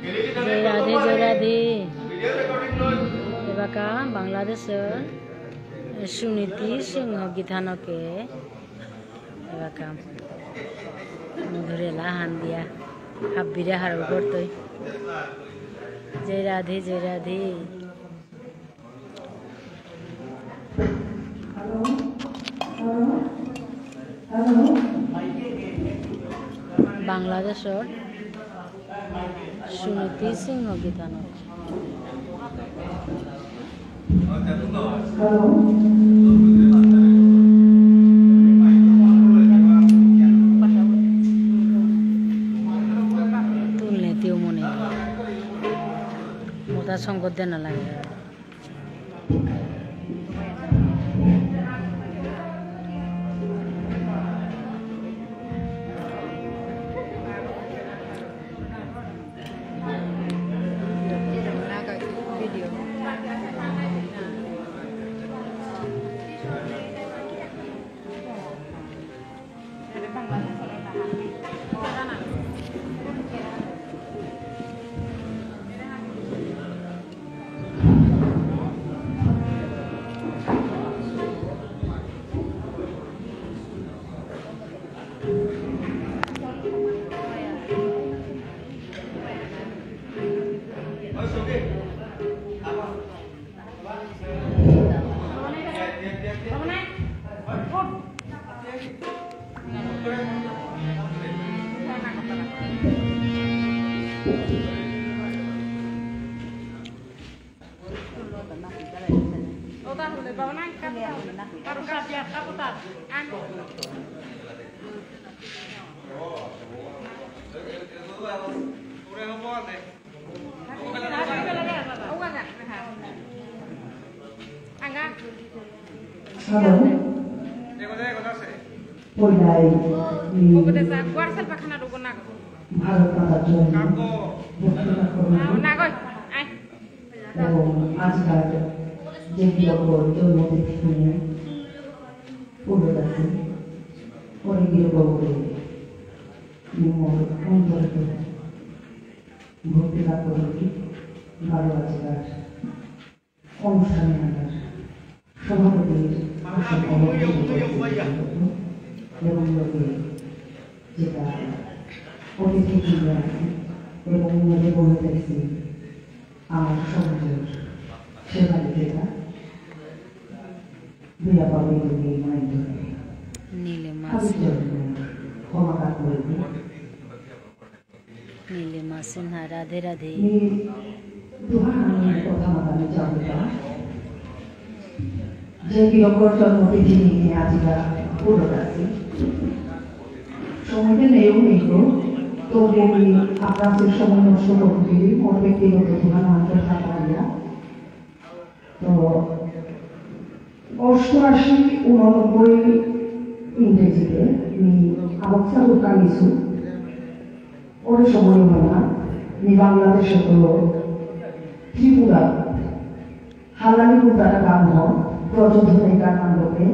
जय राधे जय राधे एबाका बांग्लादेश सुनीति सिंह गीतानके एबाका मधुरेला हांदिया हाब्बिरे हारो करतोय जय राधे जय राधे बांग्लादेशर सुनीति सिंह गीतानक तुलने त्यो मने मोटा संगत देना लगे नीलिमा सिन्हा राधे राधे সময়টা নেও নেই তো আমি আপনাদের সময় নষ্ট করছি মোট ব্যক্তিগত জীবন আমাদের থাকা তো 88-89 ইংরেজিতে আমি আবক্সা দোকানিছু ওরে সময় না আমি বাংলাদেশে তো ত্রিপুরা হালালিপুর দ্বারা গান হয় প্রযোজনের গান আন্দোলনে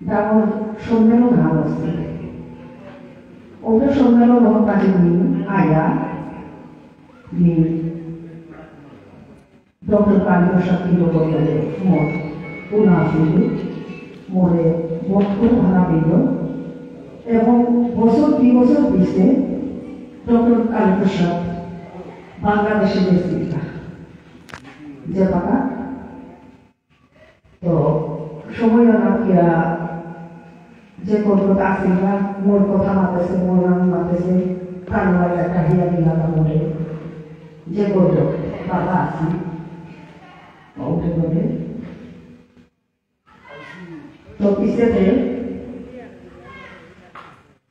ডাঙর সম্মেলন হাল আছে ওদের সম্মেলন কাজে আয়া ডক্টর কালীপ্রসাদ কিরকলে মত পুনা ছিল মোরে মত করে ভাড়া পেল এবং বছর 2 বছর পিছে ডক্টর কালীপ্রসাদ বাংলাদেশে গেছিল যে বাবা তো সময় নাকিয়া যে কোনো কাছে না মোর কথা মাতেছে মোর নাম মাতেছে কানওয়ার একটা হিয়া দিয়া মোরে যে করলো বাবা আসি উঠে বলে তো পিছেতে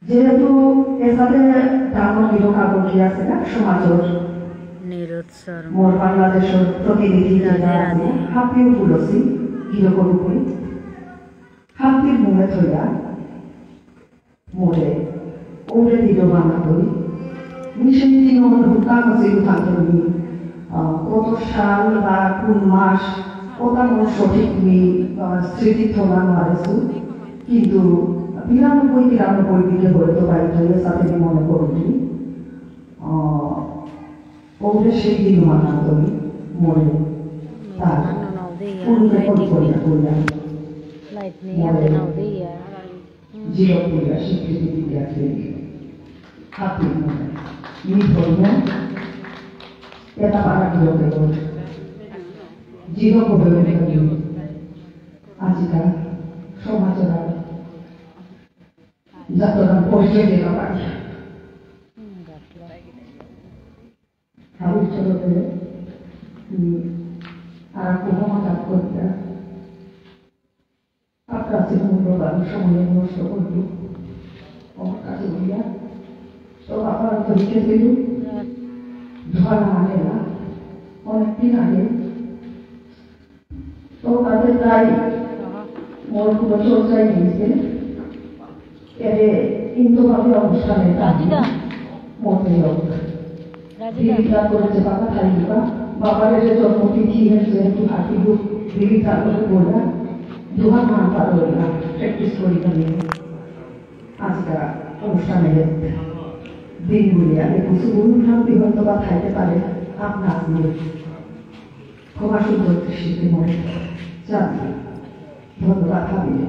যেহেতু এসাথে ডাঙর বিরোধ আবদ্ধ আছে না সমাজের মোর বাংলাদেশের প্রতিনিধি হাফিও তুলসী কিরকম করে হাফির মুখে থইয়া মোরে ওরে দিল বানাতই মিশন দিন হুকা মসজিদ থাকতনি কত সাল বা কোন মাস ওটা মোর সঠিক স্মৃতি থোলা মারেছু কিন্তু 92-93 দিকে হয়তো বাড়িতে সাথে মনে করছি ওটা সেই দিন মানা করি মরে তার উল্টে কল্পনা করলাম মরে জীবপুরা স্বীকৃতি দিতে আছে হাতে ধর্ম এটা পারা বিরোধে জীবক আজিকাল সমাজের যাতনা পরিচয় দিতে পারি ভবিষ্যতে আর ক্ষমতা করতে আপনার কাছে মূল্যবান সময় নষ্ট করবো আমার কাছে বলিয়া তো আপনার তো লিখেছিল ধরা মানে না অনেকদিন আগে তো তাদের প্রায় মোর কোনো চর্চায় নিয়েছে এর ইন্দোভাবে অনুষ্ঠানে মতে জীবিকা করেছে বাবা থাইবা বাবার যে জন্মতিথি যেহেতু হাতি জীবিকা করে বললা দুহার মান পারো না প্র্যাকটিস করি আমি আজকাল অনুষ্ঠানের দিনগুলি আগে কিছু ভ্রান্তি হয়তো বা খাইতে পারে আপনা আপনি ক্ষমা সুন্দর দৃষ্টিতে মনে চান ধন্যবাদ ভাবিলে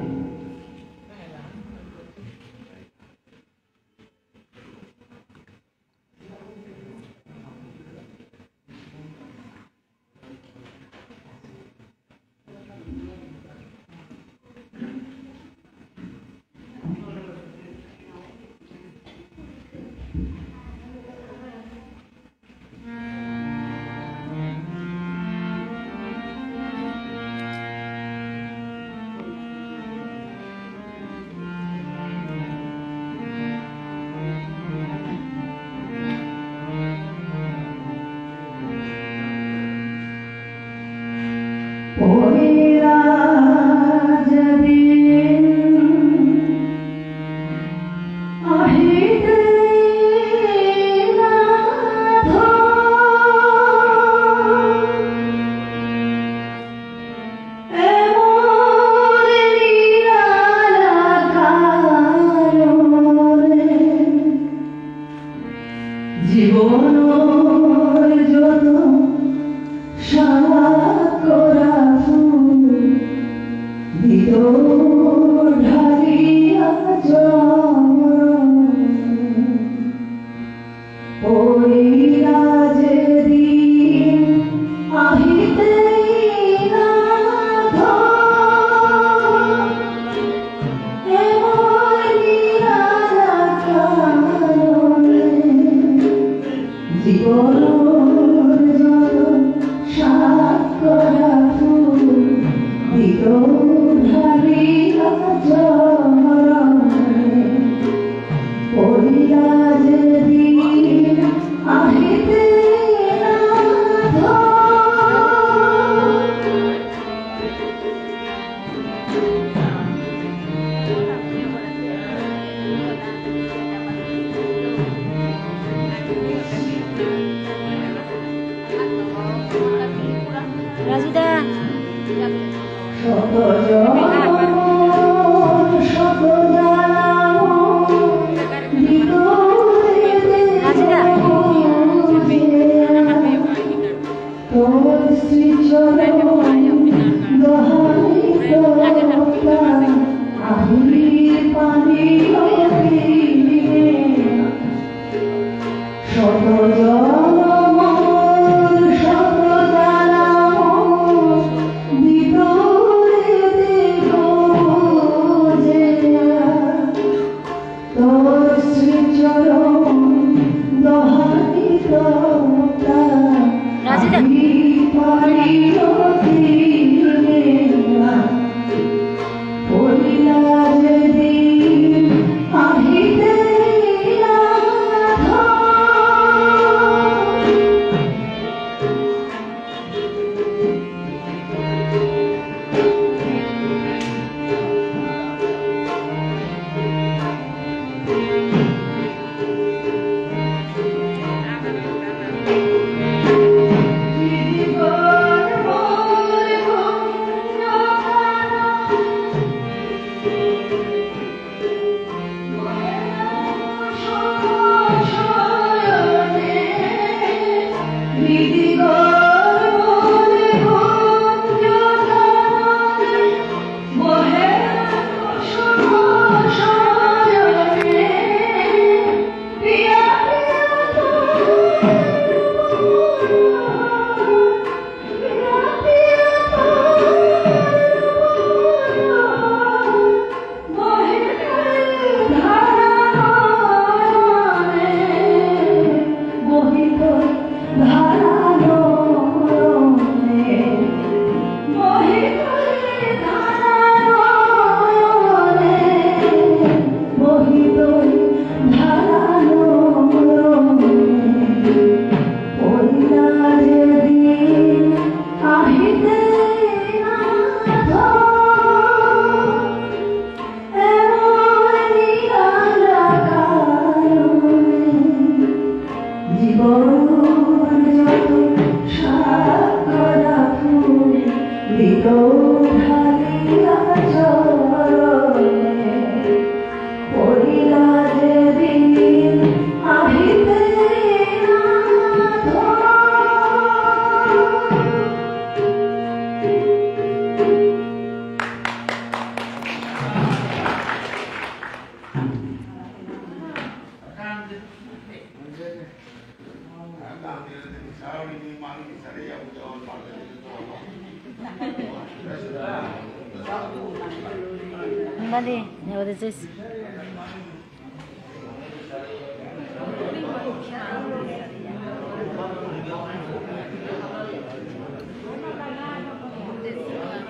Bali, ya udah sis.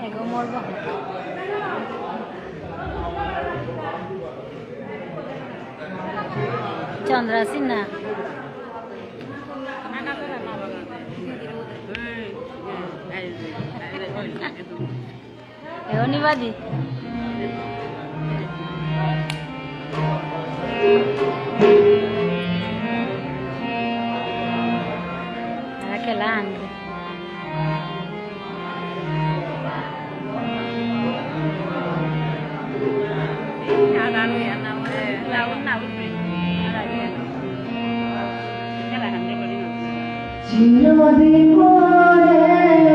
Ego morbo. Chandra Sinha. Ego ni badi. Ahora que la ande. চিরদিন পরে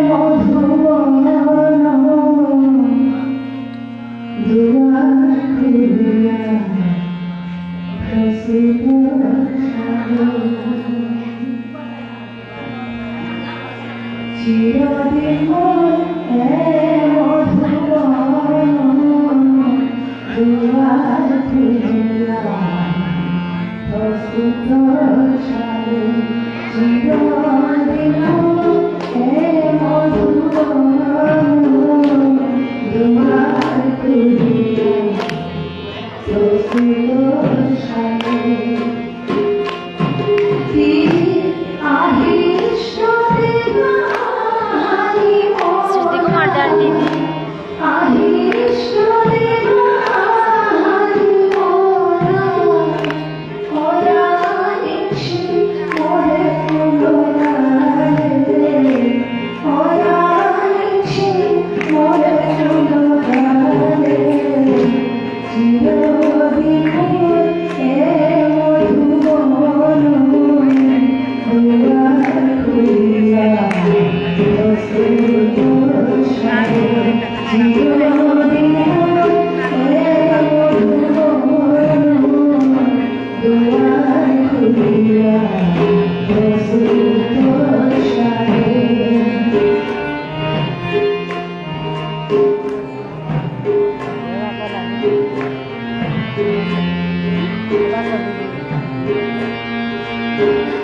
মধুবন দুয়ার খুলিয়া প্রসিদ্ধ চিরদিন পরে মধুবন দুয়ার খুলিয়া প্রসিদ্ধ সারে চিরদিন মধুবন দুয়ার খুলিয়া প্রসিদ্ধ সারে Sriti Kumar Dar Didi. Thank you.